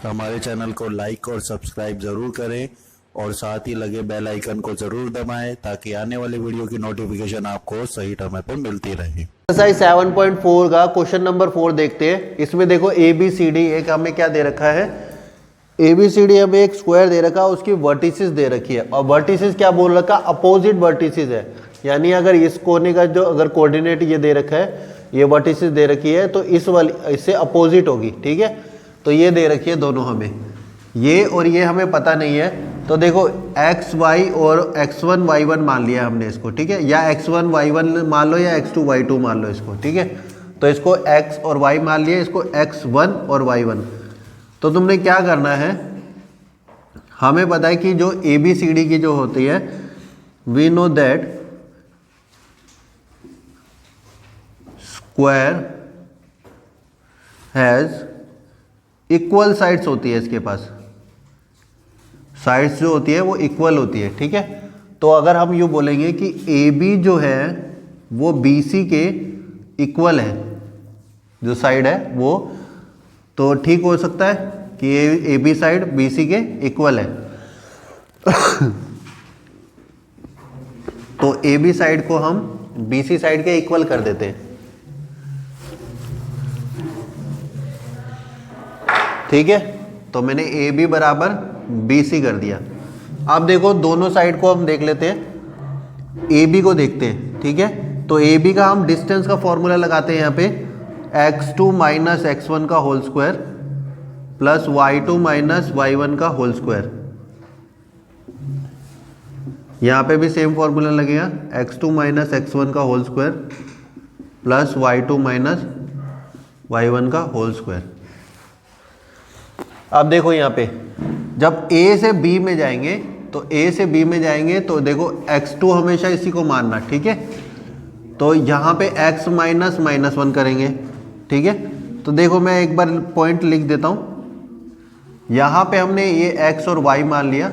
हमारे चैनल को लाइक और सब्सक्राइब ज़रूर करें और साथ ही लगे बेल आइकन को ज़रूर दबाएं ताकि आने वाली वीडियो की नोटिफिकेशन आपको सही समय पर मिलती रहे। एक्सरसाइज 7.4 का क्वेश्चन नंबर 4 देखते हैं। इसमें देखो ए बी सी डी एक हमें क्या दे रखा है, ए बी सी डी हमें एक स्क्वायर दे रखा है, उसकी वर्टिसेस दे रखी है और वर्टिसेस क्या बोल रखा, अपोजिट वर्टिसेस है। यानी अगर इस कोने का जो अगर कोऑर्डिनेट ये दे रखा है, ये वर्टिसेस दे रखी है तो इस वाली इससे अपोजिट होगी। ठीक है, तो ये दे रखी है दोनों हमें, ये और ये हमें पता नहीं है। तो देखो एक्स वाई और x1 y1 मान लिया हमने इसको, ठीक है, या x1 y1 मान लो या x2 y2 मान लो इसको। ठीक है, तो इसको x और y मान लिया, इसको x1 और y1। तो तुमने क्या करना है, हमें पता है कि जो ए बी सी डी की जो होती है, we know that square has equal sides होती है, इसके पास साइड्स जो होती है वो इक्वल होती है। ठीक है, तो अगर हम यूँ बोलेंगे कि ए बी जो है वो बी सी के इक्वल है, जो साइड है वो, तो ठीक हो सकता है कि A B side B C के इक्वल है। तो ए बी साइड को हम बी सी साइड के इक्वल कर देते हैं। ठीक है, तो मैंने ए बी बराबर बी सी कर दिया। अब देखो दोनों साइड को हम देख लेते हैं, ए बी को देखते हैं। ठीक है, तो ए बी का हम डिस्टेंस का फॉर्मूला लगाते हैं यहाँ पे, x2 माइनस x1 का whole square plus y2 minus y1 का होल स्क्वायर। यहाँ पे भी सेम फॉर्मूला लगेगा, x2 माइनस x1 का whole square plus y2 minus y1 का होल स्क्वायर। अब देखो यहाँ पे जब a से b में जाएंगे, तो a से b में जाएंगे तो देखो x2 हमेशा इसी को मानना। ठीक है, तो यहाँ पे x माइनस माइनस 1 करेंगे। ठीक है, तो देखो मैं एक बार पॉइंट लिख देता हूँ। यहाँ पे हमने ये x और y मान लिया,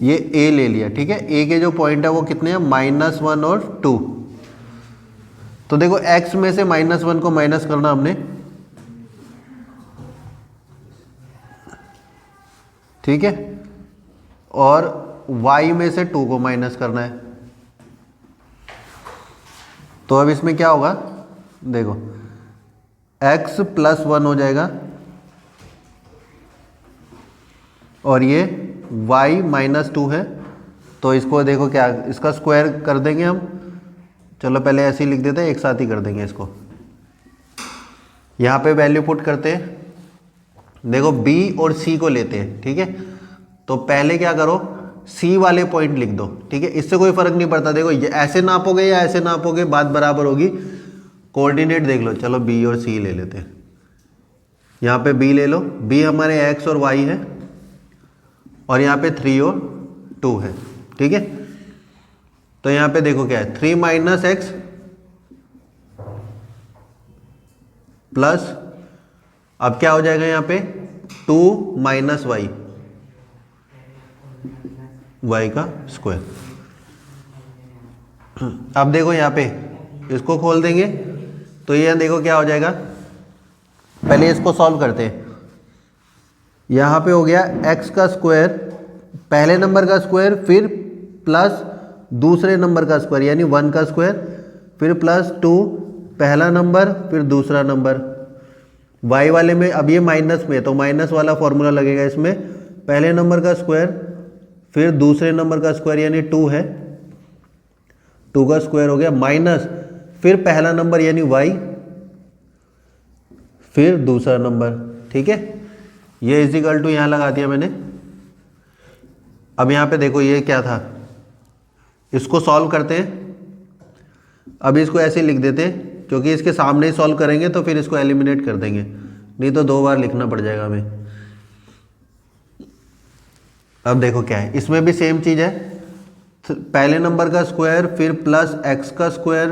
ये a ले लिया। ठीक है, a के जो पॉइंट है वो कितने हैं, -1 और 2। तो देखो x में से -1 को माइनस करना हमने। ठीक है, और y में से 2 को माइनस करना है। तो अब इसमें क्या होगा, देखो x प्लस 1 हो जाएगा और ये y माइनस 2 है। तो इसको देखो क्या, इसका स्क्वायर कर देंगे हम। चलो पहले ऐसे ही लिख देते हैं, एक साथ ही कर देंगे इसको। यहाँ पे वैल्यू पुट करते हैं, देखो b और c को लेते हैं। ठीक है, तो पहले क्या करो, c वाले पॉइंट लिख दो। ठीक है, इससे कोई फर्क नहीं पड़ता, देखो ये ऐसे नापोगे या ऐसे नापोगे बात बराबर होगी। कोऑर्डिनेट देख लो, चलो b और c ले लेते हैं। यहाँ पे b ले लो, b हमारे x और y है और यहाँ पे 3 और 2 है। ठीक है, तो यहाँ पे देखो क्या है, 3 माइनस एक्स प्लस, अब क्या हो जाएगा यहाँ पे 2 माइनस वाई, वाई का स्क्वायर। अब देखो यहाँ पे इसको खोल देंगे तो ये देखो क्या हो जाएगा, पहले इसको सॉल्व करते हैं। यहाँ पे हो गया x का स्क्वायर, पहले नंबर का स्क्वायर, फिर प्लस दूसरे नंबर का स्क्वायर यानी 1 का स्क्वायर, फिर प्लस 2 पहला नंबर, फिर दूसरा नंबर। y वाले में अब ये माइनस में, तो माइनस वाला फॉर्मूला लगेगा इसमें, पहले नंबर का स्क्वायर फिर दूसरे नंबर का स्क्वायर यानी 2 है, 2 का स्क्वायर हो गया, माइनस फिर पहला नंबर यानी y, फिर दूसरा नंबर। ठीक है, ये इजिकल टू यहाँ लगा दिया मैंने। अब यहाँ पे देखो ये क्या था, इसको सॉल्व करते हैं। अब इसको ऐसे लिख देते हैं, क्योंकि इसके सामने ही सॉल्व करेंगे तो फिर इसको एलिमिनेट कर देंगे, नहीं तो 2 बार लिखना पड़ जाएगा हमें। अब देखो क्या है, इसमें भी सेम चीज़ है, पहले नंबर का स्क्वायर फिर प्लस x का स्क्वायर,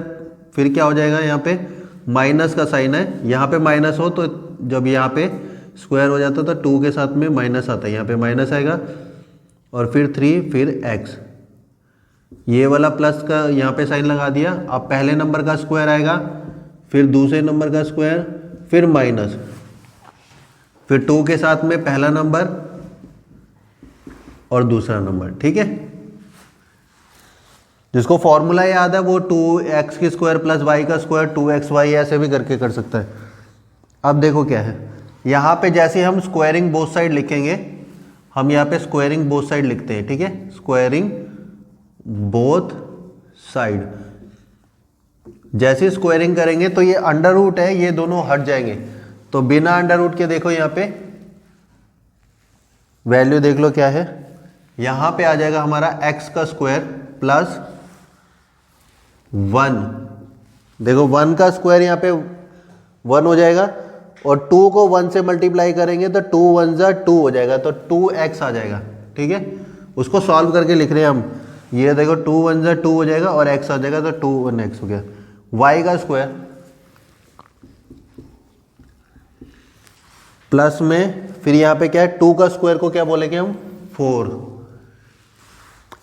फिर क्या हो जाएगा, यहाँ पे माइनस का साइन है, यहाँ पे माइनस हो तो जब यहाँ पे स्क्वायर हो जाता तो 2 के साथ में माइनस आता है, यहाँ पे माइनस आएगा, और फिर 3 फिर x, ये वाला प्लस का यहाँ पे साइन लगा दिया। अब पहले नंबर का स्क्वायर आएगा, फिर दूसरे नंबर का स्क्वायर, फिर माइनस, फिर 2 के साथ में पहला नंबर और दूसरा नंबर, ठीक है। जिसको फॉर्मूला याद है वो 2x की स्क्वायर प्लस वाई का स्क्वायर 2xy ऐसे भी करके कर सकता है। अब देखो क्या है, यहाँ पे जैसे हम स्क्वायरिंग बोथ साइड लिखेंगे, हम यहाँ पे स्क्वायरिंग बोथ साइड लिखते हैं, ठीक है। स्क्वायरिंग बोथ साइड, जैसे स्क्वायरिंग करेंगे तो ये अंडर रूट है, ये दोनों हट जाएंगे। तो बिना अंडर रूट के देखो यहाँ पे वैल्यू देख लो क्या है, यहाँ पे आ जाएगा हमारा x का स्क्वायर प्लस 1। देखो 1 का स्क्वायर यहाँ पे 1 हो जाएगा और 2 को 1 से मल्टीप्लाई करेंगे तो 2 1 जा 2 हो जाएगा, तो 2x आ जाएगा, ठीक है। उसको सॉल्व करके लिख रहे हैं हम, ये देखो 2 1 जा 2 हो जाएगा और x आ जाएगा, तो 2 1x हो गया। y का स्क्वायर प्लस में फिर यहाँ पे क्या है, 2 का स्क्वायर को क्या बोलेंगे हम 4,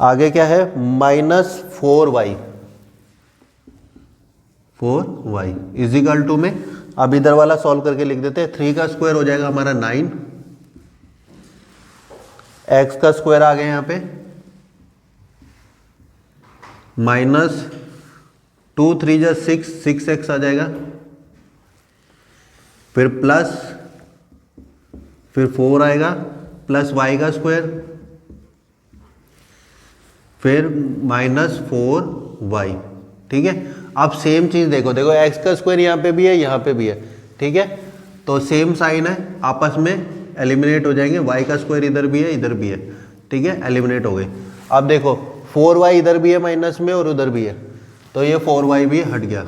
आगे क्या है माइनस 4y इजिकल टू में, अब इधर वाला सॉल्व करके लिख देते हैं। 3 का स्क्वायर हो जाएगा हमारा 9, x का स्क्वायर आ गया यहाँ पे माइनस 2 3 जा 6, 6x आ जाएगा, फिर प्लस फिर 4 आएगा प्लस y का स्क्वायर फिर माइनस 4y, ठीक है। अब सेम चीज देखो, देखो x का स्क्वायर यहाँ पे भी है यहाँ पे भी है, ठीक है। तो सेम साइन है, आपस में एलिमिनेट हो जाएंगे, y का स्क्वायर इधर भी है इधर भी है, ठीक है, एलिमिनेट हो गए। अब देखो 4y इधर भी है माइनस में और उधर भी है, तो ये 4y भी हट गया,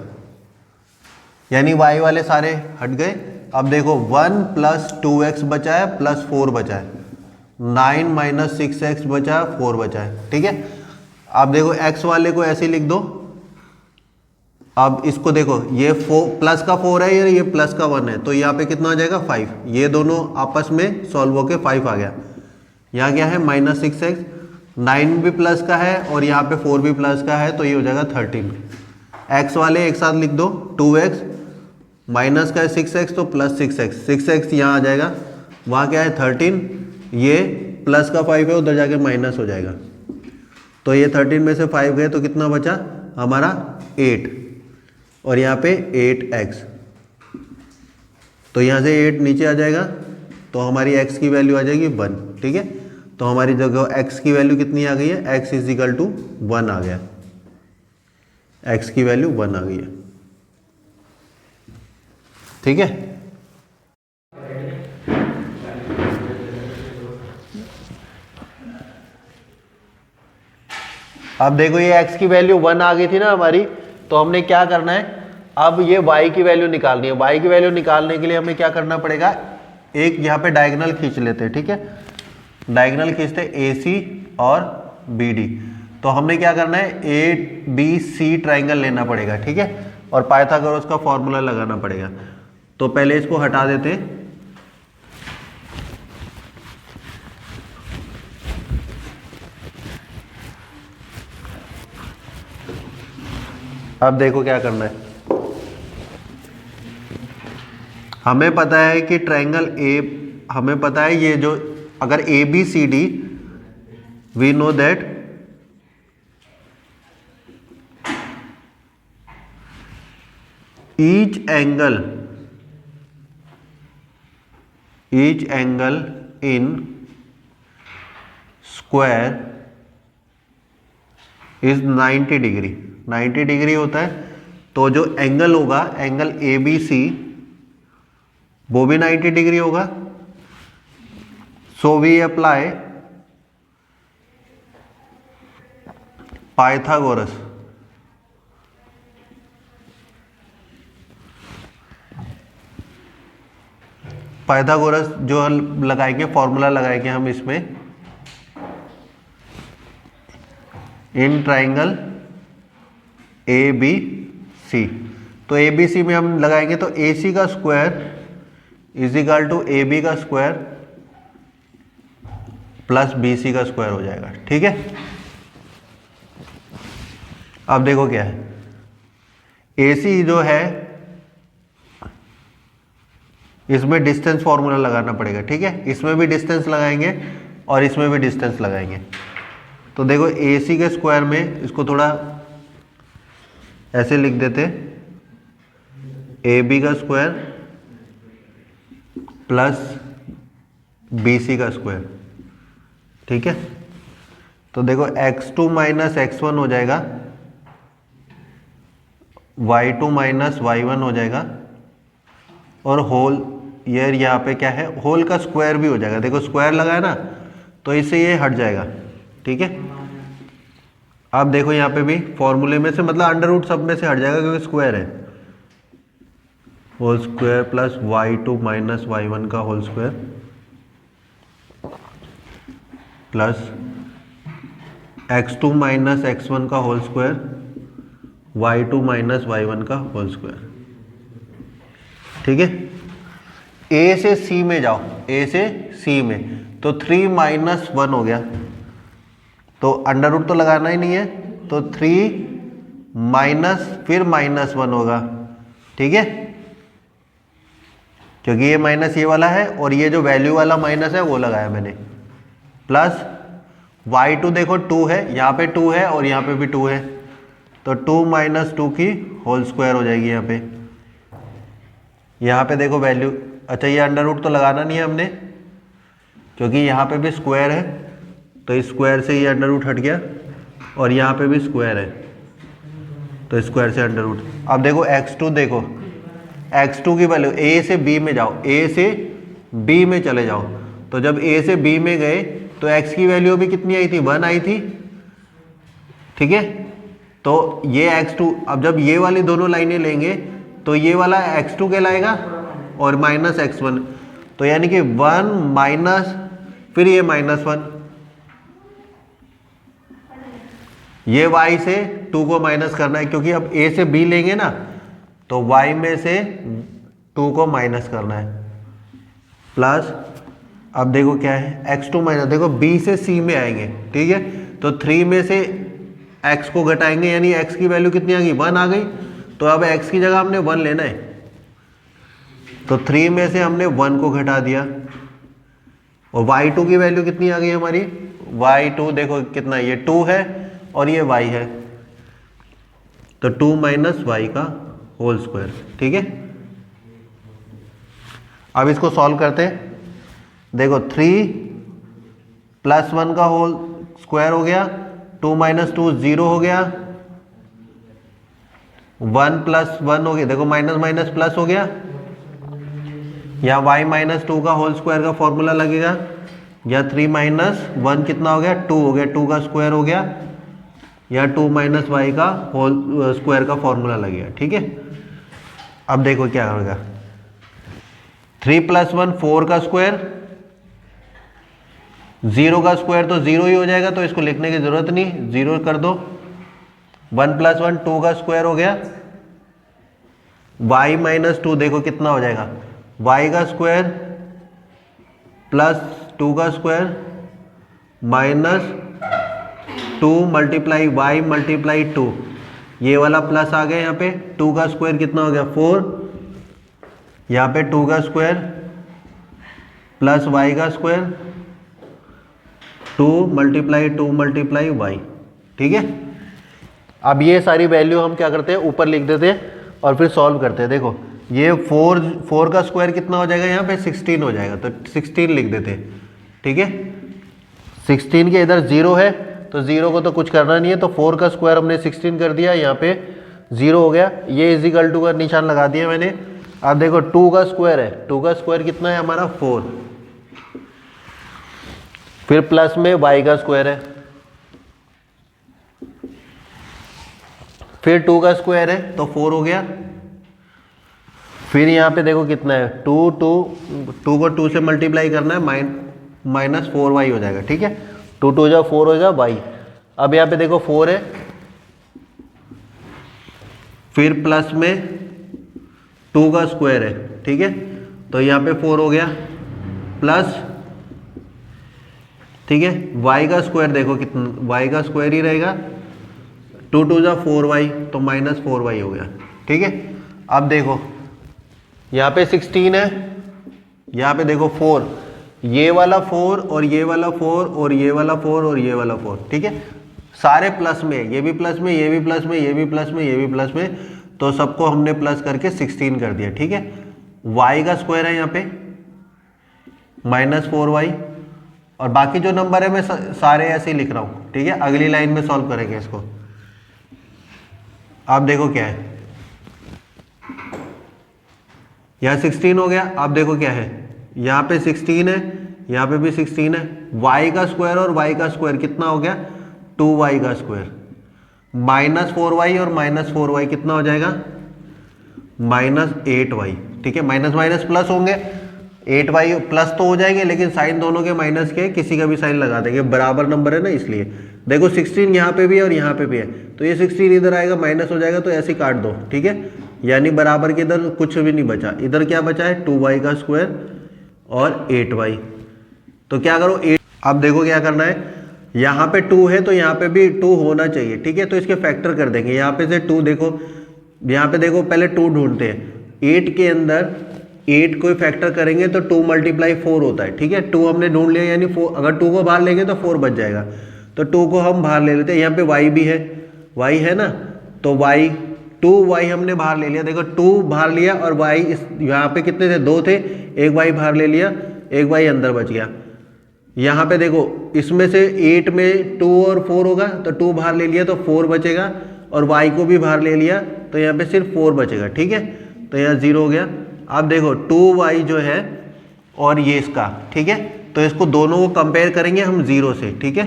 यानी y वाले सारे हट गए। अब देखो 1 प्लस 2x बचा है प्लस 4 बचा है, 9 माइनस 6x बचा है 4 बचा है, ठीक है। अब देखो x वाले को ऐसे लिख दो, अब इसको देखो ये 4 प्लस का 4 है, ये प्लस का 1 है, तो यहाँ पे कितना आ जाएगा 5, ये दोनों आपस में सॉल्व होके 5 आ गया। यहाँ क्या है माइनस 6x, 9 भी प्लस का है और यहाँ पे 4 भी प्लस का है, तो ये हो जाएगा 13। x वाले एक साथ लिख दो, 2x माइनस का है 6x तो प्लस 6x, 6x यहाँ आ जाएगा, वहाँ क्या है 13, ये प्लस का 5 है उधर जाके माइनस हो जाएगा, तो ये 13 में से 5 गए तो कितना बचा हमारा 8, और यहाँ पे 8x, तो यहाँ से 8 नीचे आ जाएगा, तो हमारी x की वैल्यू आ जाएगी 1, ठीक है। तो हमारी जगह x की वैल्यू कितनी आ गई है, x इज इक्वल टू 1 आ गया, x की वैल्यू 1 आ गई है, ठीक है। अब देखो ये x की वैल्यू 1 आ गई थी ना हमारी, तो हमने क्या करना है, अब ये y की वैल्यू निकालनी है। y की वैल्यू निकालने के लिए हमें क्या करना पड़ेगा, एक यहाँ पे डायगोनल खींच लेते हैं, ठीक है। डायगोनल खींचते AC और BD, तो हमने क्या करना है ABC ट्राइंगल लेना पड़ेगा, ठीक है, और पाइथागोरस का फॉर्मूला लगाना पड़ेगा। तो पहले इसको हटा देते, अब देखो क्या करना है, हमें पता है कि ट्रायंगल ए, हमें पता है ये जो अगर ABCD, we know that each angle in square is 90 degree, 90 degree होता है। तो जो एंगल होगा एंगल ABC वो भी 90 डिग्री होगा। So we apply Pythagoras, Pythagoras जो लगाएंगे फॉर्मूला लगाएंगे हम इसमें इन ट्राइंगल ABC। तो ABC में हम लगाएंगे तो AC का square is equal to AB का स्क्वायर प्लस BC का स्क्वायर हो जाएगा, ठीक है। अब देखो क्या है, AC जो है इसमें डिस्टेंस फॉर्मूला लगाना पड़ेगा, ठीक है। इसमें भी डिस्टेंस लगाएंगे और इसमें भी डिस्टेंस लगाएंगे। तो देखो AC के स्क्वायर में इसको थोड़ा ऐसे लिख देते, AB का स्क्वायर प्लस BC का स्क्वायर, ठीक है। तो देखो x2 माइनस x1 हो जाएगा, y2 माइनस y1 हो जाएगा, और होल ये यहाँ पे क्या है, होल का स्क्वायर भी हो जाएगा। देखो स्क्वायर लगा है ना, तो इससे ये हट जाएगा, ठीक है। अब देखो यहाँ पे भी फॉर्मूले में से मतलब अंडर रूट सब में से हट जाएगा क्योंकि स्क्वायर है। Whole square plus y2 minus y1 का whole square plus x2 minus x1 का whole square, y2 minus y1 का होल स्क्वायर, ठीक है। A से C में जाओ, A से C में, तो 3 माइनस 1 हो गया, तो अंडर रूट तो लगाना ही नहीं है, तो 3 माइनस फिर माइनस 1 होगा, ठीक है, क्योंकि ये माइनस ये वाला है और ये जो वैल्यू वाला माइनस है वो लगाया मैंने, प्लस y2 देखो 2 है, यहाँ पे 2 है और यहाँ पे भी 2 है, तो 2 माइनस 2 की होल स्क्वायर हो जाएगी यहाँ पे। यहाँ पे देखो वैल्यू, अच्छा ये अंडर रूट तो लगाना नहीं है हमने क्योंकि यहाँ पे भी स्क्वायर है, तो इस स्क्वायर से ये अंडर रूट हट गया, और यहाँ पे भी स्क्वायर है तो स्क्वायर से अंडर रूट। अब देखो x2, देखो x2 की वैल्यू, A से B में जाओ, A से B में चले जाओ, तो जब A से B में गए तो x की वैल्यू भी कितनी आई थी, 1 आई थी, ठीक है। तो ये x2, अब जब ये वाली दोनों लाइनें लेंगे तो ये वाला x2 कहलाएगा और माइनस x1, तो यानी कि 1 माइनस फिर ये माइनस 1, ये y से 2 को माइनस करना है क्योंकि अब A से B लेंगे ना, तो y में से 2 को माइनस करना है, प्लस अब देखो क्या है, x2 माइनस, देखो B से C में आएंगे, ठीक है, तो 3 में से x को घटाएंगे, यानी x की वैल्यू कितनी आ गई, 1 आ गई, तो अब x की जगह हमने 1 लेना है, तो 3 में से हमने 1 को घटा दिया, और y2 की वैल्यू कितनी आ गई हमारी, y2 देखो कितना, ये 2 है और ये y है, तो 2 माइनस y का होल स्क्वायर, ठीक है। अब इसको सॉल्व करते हैं, देखो 3 प्लस 1 का होल स्क्वायर हो गया, 2 माइनस 2 0 हो गया, 1 प्लस 1 हो गया, देखो माइनस माइनस प्लस हो गया, या y माइनस 2 का होल स्क्वायर का फॉर्मूला लगेगा, या 3 माइनस 1 कितना हो गया, 2 हो गया, 2 का स्क्वायर हो गया, या 2 माइनस वाई का होल स्क्वायर का फॉर्मूला लगेगा, ठीक है। अब देखो क्या होगा, 3 प्लस 1 4 का स्क्वायर, 0 का स्क्वायर तो 0 ही हो जाएगा, तो इसको लिखने की जरूरत नहीं, 0 कर दो, 1 प्लस 1 2 का स्क्वायर हो गया, y माइनस 2 देखो कितना हो जाएगा, y का स्क्वायर प्लस 2 का square minus 2 multiply y multiply 2, ये वाला प्लस आ गया, यहाँ पे 2 का स्क्वायर कितना हो गया 4, यहाँ पे 2 का स्क्वायर प्लस y का स्क्वायर 2 मल्टीप्लाई y, ठीक है। अब ये सारी वैल्यू हम क्या करते हैं, ऊपर लिख देते हैं और फिर सॉल्व करते हैं। देखो ये 4 का स्क्वायर कितना हो जाएगा, यहाँ पे 16 हो जाएगा, तो 16 लिख देते हैं, ठीक है। 16 के इधर 0 है, तो 0 को तो कुछ करना नहीं है, तो 4 का स्क्वायर हमने 16 कर दिया, यहाँ पे 0 हो गया, ये इजिकल टू का निशान लगा दिया मैंने। अब देखो 2 का स्क्वायर है, 2 का स्क्वायर कितना है हमारा 4, फिर प्लस में y का स्क्वायर है, फिर 2 का स्क्वायर है तो 4 हो गया, फिर यहाँ पे देखो कितना है 2 को 2 से मल्टीप्लाई करना है, माइनस 4y हो जाएगा, ठीक है। 2 2 जा 4 होगा y। अब यहाँ पे देखो 4 है, फिर प्लस में 2 का स्क्वायर है, ठीक है, तो यहाँ पे 4 हो गया, प्लस, ठीक है, y का स्क्वायर देखो कितना, y का स्क्वायर ही रहेगा, 2 2 जा 4y, तो माइनस 4y हो गया, ठीक है। अब देखो यहाँ पे 16 है यहाँ पे देखो 4, ये वाला 4 और ये वाला 4 और ये वाला 4 और ये वाला 4, ठीक है, सारे प्लस में, ये भी प्लस में, ये भी प्लस में, ये भी प्लस में, ये भी प्लस में, तो सबको हमने प्लस करके 16 कर दिया, ठीक है। y का स्क्वायर है यहाँ पे -4y, और बाकी जो नंबर है मैं सारे ऐसे ही लिख रहा हूँ, ठीक है। अगली लाइन में सॉल्व करेंगे इसको। आप देखो क्या है, यहाँ 16 हो गया, आप देखो क्या है, यहाँ पे 16 है, यहाँ पे भी 16 है। y का स्क्वायर और y का स्क्वायर कितना हो गया, 2y का स्क्वायर, -4y और -4y कितना हो जाएगा, -8y, ठीक है। माइनस माइनस प्लस होंगे, 8y प्लस तो हो जाएंगे, लेकिन साइन दोनों के माइनस के, किसी का भी साइन लगा देंगे, बराबर नंबर है ना इसलिए। देखो 16 यहाँ पे भी है और यहाँ पे भी है, तो ये 16 इधर आएगा, माइनस हो जाएगा, तो ऐसे काट दो, ठीक है। यानी बराबर के इधर कुछ भी नहीं बचा, इधर क्या बचा है, 2y का स्क्वायर और 8y। तो क्या करो, 8, अब देखो क्या करना है, यहाँ पे 2 है तो यहाँ पे भी 2 होना चाहिए, ठीक है। तो इसके फैक्टर कर देंगे, यहाँ पे से 2, देखो यहाँ पे देखो, पहले 2 ढूंढते हैं, 8 के अंदर 8 को फैक्टर करेंगे तो 2 × 4 होता है, ठीक है। 2 हमने ढूंढ लिया, यानी 4, अगर 2 को बाहर लेंगे तो 4 बच जाएगा, तो 2 को हम बाहर ले लेते हैं। यहाँ पे y भी है, y है ना, तो y 2y हमने बाहर ले लिया, देखो 2 बाहर लिया और y इस यहाँ पे कितने थे, 2 थे, एक y बाहर ले लिया, एक y अंदर बच गया। यहाँ पे देखो इसमें से 8 में 2 और 4 होगा, तो 2 बाहर ले लिया तो 4 बचेगा, और y को भी बाहर ले लिया तो यहाँ पे सिर्फ 4 बचेगा, ठीक है। तो यहाँ 0 हो गया। अब देखो 2y जो है और ये इसका, ठीक है, तो इसको दोनों को कंपेयर करेंगे हम 0 से, ठीक है।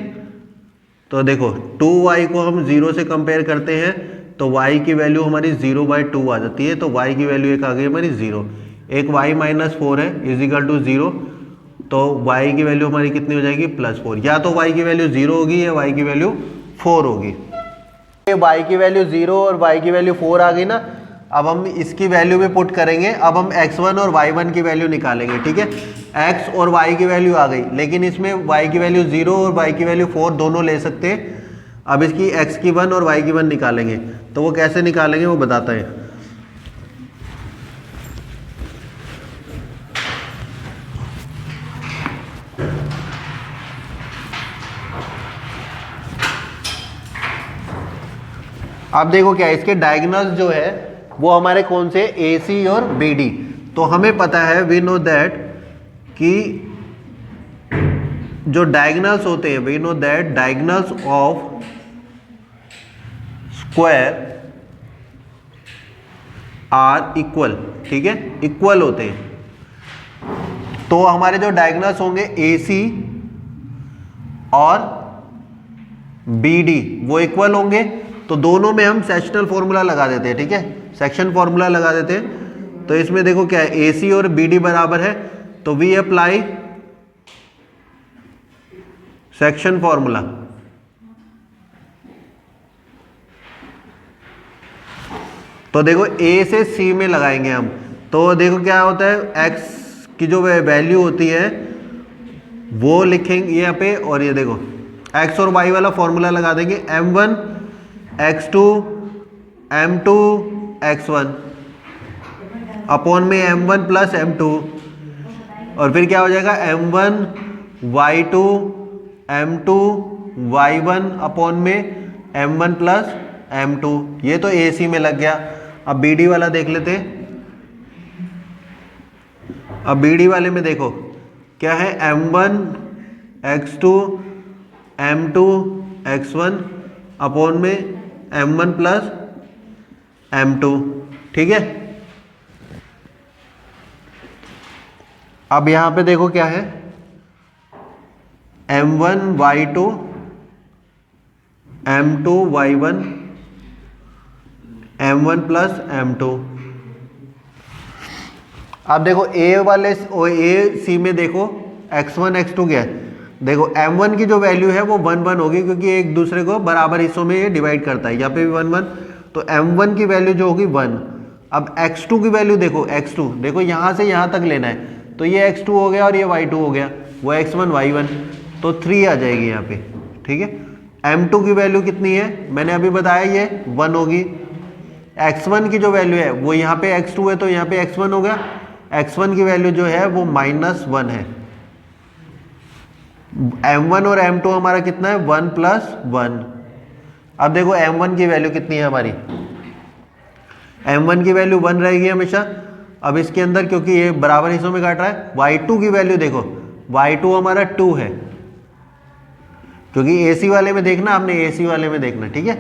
तो देखो 2y को हम 0 से कंपेयर करते हैं तो y की वैल्यू हमारी 0/2 आ जाती है, तो y की वैल्यू एक आ गई हमारी 0, एक y -4 है = 0, तो y की वैल्यू हमारी कितनी हो जाएगी, +4। या तो y की वैल्यू 0 होगी या y की वैल्यू 4 होगी। y की वैल्यू 0 और y की वैल्यू 4 आ गई ना। अब हम इसकी वैल्यू भी पुट करेंगे, अब हम x1 और y1 की वैल्यू निकालेंगे, ठीक है। x और y की वैल्यू आ गई, लेकिन इसमें y की वैल्यू 0 और y की वैल्यू 4 दोनों ले सकते हैं। अब इसकी x की 1 और y की 1 निकालेंगे, तो वो कैसे निकालेंगे वो बताते हैं। अब देखो क्या है, इसके डायगोनल्स जो है वो हमारे कौन से, AC और BD। तो हमें पता है, वी नो दैट, कि जो डायगोनल्स होते हैं, we know that diagonals of square are equal, ठीक है, इक्वल होते हैं। तो हमारे जो डायगोनल्स होंगे AC और BD वो इक्वल होंगे, तो दोनों में हम सेक्शनल फॉर्मूला लगा देते हैं, ठीक है, सेक्शन फॉर्मूला लगा देते हैं। तो इसमें देखो क्या है, AC और BD बराबर है, तो वी अप्लाई सेक्शन फॉर्मूला। तो देखो A से C में लगाएंगे हम, तो देखो क्या होता है, x की जो वैल्यू होती है वो लिखेंगे यहाँ पे, और ये देखो x और y वाला फॉर्मूला लगा देंगे, m1 x2 m2 x1 upon में m1 प्लस m2, और फिर क्या हो जाएगा, m1 y2 m2 y1 upon में m1 प्लस m2। ये तो AC में लग गया। अब BD वाला देख लेते हैं। अब BD वाले में देखो क्या है, m1 x2 m2 x1 upon में m1 प्लस m2, ठीक है। अब यहां पे देखो क्या है, m1 y2 m2 y1 m1 plus m2। अब देखो A वाले AC में देखो x1 x2 क्या है, देखो m1 की जो वैल्यू है वो 1 1 होगी, क्योंकि एक दूसरे को बराबर हिस्सों में ये डिवाइड करता है, यहाँ पे भी 1 1, तो m1 की वैल्यू जो होगी 1। अब x2 की वैल्यू देखो, x2 देखो यहाँ से यहाँ तक लेना है, तो ये x2 हो गया और ये y2 हो गया, वो x1 y1, तो 3 आ जाएगी यहाँ पे, ठीक है। m2 की वैल्यू कितनी है, मैंने अभी बताया ये 1 होगी। x1 की जो वैल्यू है वो यहाँ पे x2 है, तो यहाँ पे x1 हो गया, x1 की वैल्यू जो है वो -1 है। m1 और m2 हमारा कितना है 1 + 1। अब देखो m1 की वैल्यू कितनी है हमारी, m1 की वैल्यू 1 रहेगी हमेशा। अब इसके अंदर क्योंकि ये बराबर हिस्सों में काट रहा है, y2 की वैल्यू देखो, y2 हमारा 2 है, क्योंकि AC वाले में देखना, आपने AC वाले में देखना, ठीक है।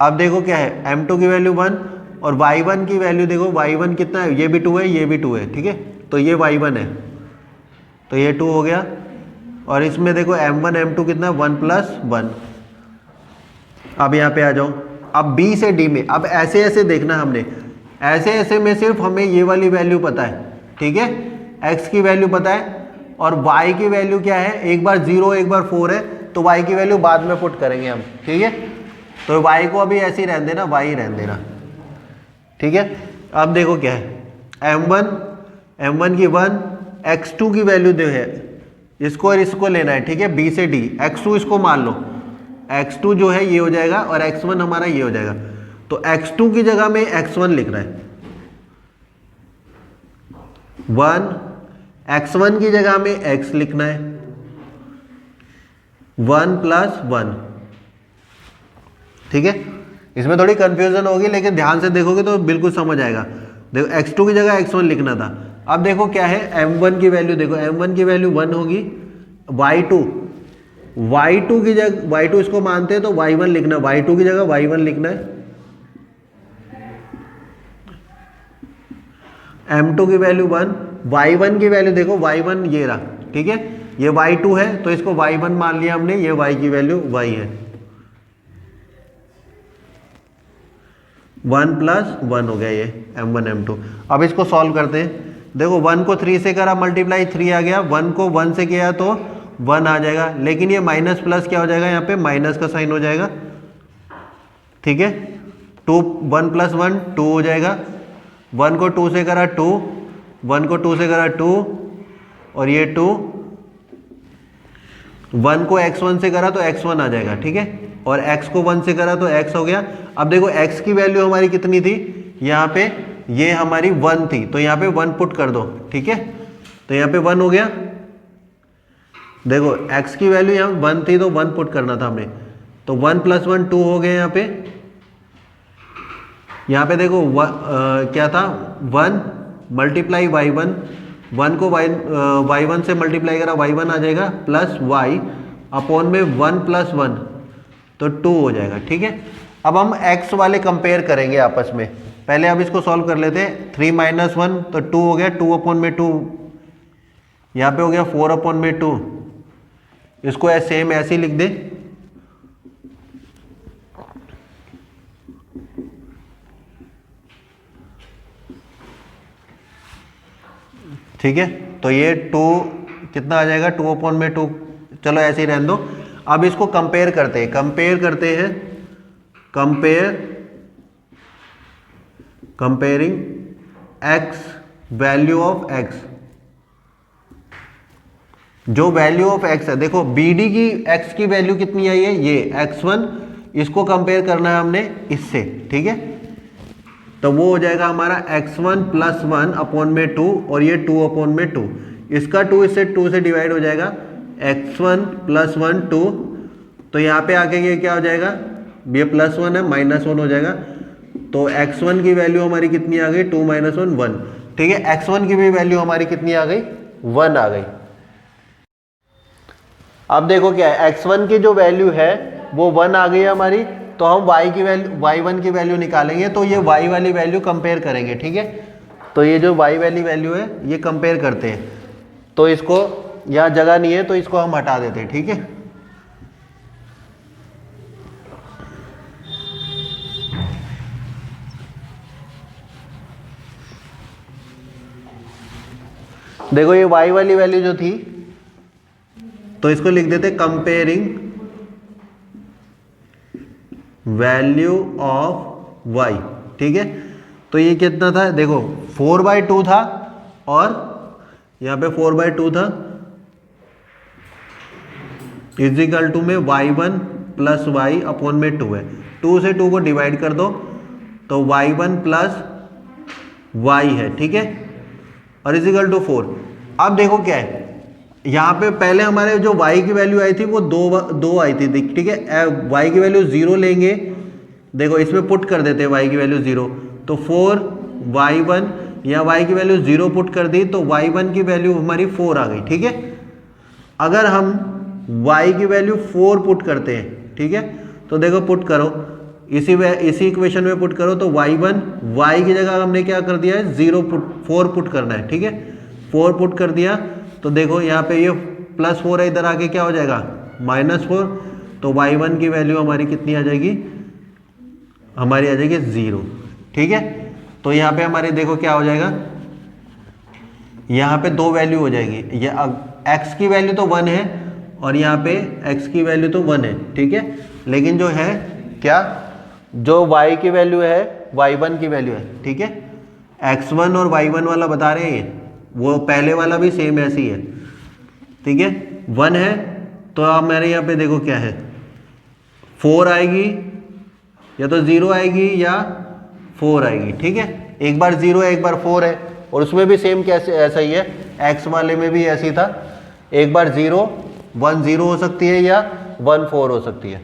अब देखो क्या है, m2 की वैल्यू 1 और y1 की वैल्यू देखो, y1 कितना है, ये भी 2 है, ये भी 2 है, ठीक है। तो ये y1 है, तो ये 2 हो गया। और इसमें देखो m1 m2 कितना है 1 + 1। अब यहाँ पे आ जाओ, अब B से D में, अब ऐसे ऐसे देखना हमने, ऐसे ऐसे में सिर्फ हमें ये वाली वैल्यू पता है, ठीक है, x की वैल्यू पता है और y की वैल्यू क्या है, एक बार 0 एक बार 4 है, तो y की वैल्यू बाद में पुट करेंगे हम, ठीक है। तो y को अभी ऐसे ही रहने देना, y ही रहने देना, ठीक है। अब देखो क्या है, m1 की 1, x2 की वैल्यू जो है, इसको और इसको लेना है, ठीक है, B से D, x2 इसको मान लो, x2 जो है ये हो जाएगा और x1 हमारा ये हो जाएगा। तो x2 की जगह में x1 लिखना है 1, x1 की जगह में x लिखना है 1 + 1, ठीक है। इसमें थोड़ी कंफ्यूजन होगी, लेकिन ध्यान से देखोगे तो बिल्कुल समझ आएगा। देखो x2 की जगह x1 लिखना था। अब देखो क्या है, m1 की वैल्यू देखो, m1 की वैल्यू 1 होगी, y2 की जगह, y2 इसको मानते हैं तो y1 लिखना, y2 की जगह y1 लिखना है, m2 की वैल्यू 1, y1 की वैल्यू देखो, y1 ये रहा, ठीक है, ये y2 है तो इसको y1 मान लिया हमने, ये y की वैल्यू y है, 1 + 1 हो गया ये m1 m2। अब इसको सॉल्व करते हैं। देखो 1 को 3 से करा मल्टीप्लाई, 3 आ गया, 1 को 1 से किया तो 1 आ जाएगा, लेकिन ये माइनस प्लस क्या हो जाएगा, यहाँ पे माइनस का साइन हो जाएगा, ठीक है। 1 + 1 2 हो जाएगा, 1 को 2 से करा 2, 1 को 2 से करा 2 और ये 2, 1 को x1 से करा तो x1 आ जाएगा, ठीक है, और x को 1 से करा तो x हो गया। अब देखो x की वैल्यू हमारी कितनी थी, यहाँ पे ये हमारी 1 थी, तो यहाँ पे 1 पुट कर दो, ठीक है, तो यहाँ पे 1 हो गया। देखो x की वैल्यू यहाँ 1 थी तो 1 पुट करना था हमने, तो 1 + 1 2 हो गए। यहाँ पे देखो क्या था, 1 × y1, 1 को y1 से मल्टीप्लाई करा y1 आ जाएगा, प्लस y अपॉन में 1 + 1 तो 2 हो जाएगा, ठीक है। अब हम x वाले कंपेयर करेंगे आपस में, पहले अब इसको सॉल्व कर लेते हैं। 3 - 1 तो 2 हो गया, 2/2, यहाँ पे हो गया 4/2, इसको सेम ऐसे ही लिख दे, ठीक है। तो ये 2 कितना आ जाएगा, 2/2, चलो ऐसे ही रहने दो। अब इसको कंपेयर करते हैं, comparing x value of x, जो वैल्यू ऑफ x है, देखो BD की x की वैल्यू कितनी आई है, ये x1, इसको कंपेयर करना है हमने इससे, ठीक है। तो वो हो जाएगा हमारा x1 + 1/2 और ये 2/2, इसका 2 इससे 2 से डिवाइड हो जाएगा, x1 + 1 2, तो यहाँ पे आके ये क्या हो जाएगा, ये +1 है, -1 हो जाएगा। तो x1 की वैल्यू हमारी कितनी आ गई, 2 - 1 1, ठीक है। x1 की भी वैल्यू हमारी कितनी आ गई, 1 आ गई। अब देखो क्या है, x1 की जो वैल्यू है वो 1 आ गई है हमारी, तो हम y की वैल्यू, y1 की वैल्यू निकालेंगे, तो ये y वाली वैल्यू कंपेयर करेंगे, ठीक है। तो ये जो y वाली वैल्यू है ये कंपेयर करते हैं, तो इसको यहाँ जगह नहीं है तो इसको हम हटा देते हैं, ठीक है। देखो ये y वाली वैल्यू जो थी, तो इसको लिख देते कंपेयरिंग वैल्यू ऑफ y, ठीक है। तो ये कितना था, देखो 4/2 था और यहाँ पे 4/2 था, इजिकल टू में y1 + y/2 है, 2 से 2 को डिवाइड कर दो तो y1 + y है, ठीक है। और इज इक्वल टू 4। अब देखो क्या है, यहाँ पे पहले हमारे जो y की वैल्यू आई थी वो दो आई थी, ठीक है। y की वैल्यू 0 लेंगे, देखो इसमें पुट कर देते हैं y की वैल्यू 0, तो 4y1, या y की वैल्यू 0 पुट कर दी तो y1 की वैल्यू हमारी 4 आ गई, ठीक है। अगर हम y की वैल्यू 4 पुट करते हैं, ठीक है, तो देखो पुट करो, इसी इक्वेशन में पुट करो, तो y1, y की जगह हमने क्या कर दिया है 4 पुट करना है, ठीक है। 4 पुट कर दिया तो देखो यहाँ पे ये +4 है, इधर आके क्या हो जाएगा -4, तो y1 की वैल्यू हमारी कितनी आ जाएगी, हमारी आ जाएगी 0, ठीक है। तो यहाँ पे हमारे देखो क्या हो जाएगा, यहाँ पे 2 वैल्यू हो जाएगी, ये x की वैल्यू तो 1 है और यहाँ पे x की वैल्यू तो 1 है, ठीक है। लेकिन जो है क्या, जो y की वैल्यू है y1 की वैल्यू है, ठीक है। x1 और y1 वाला बता रहे हैं ये, वो पहले वाला भी सेम ऐसी है, ठीक है। 1 है तो अब मेरे यहाँ पे देखो क्या है, 4 आएगी, या तो 0 आएगी या 4 आएगी, ठीक है। एक बार 0 है, एक बार 4 है, और उसमें भी सेम कैसे ऐसा ही है, x वाले में भी ऐसी था, एक बार 1 0 हो सकती है या 1 4 हो सकती है।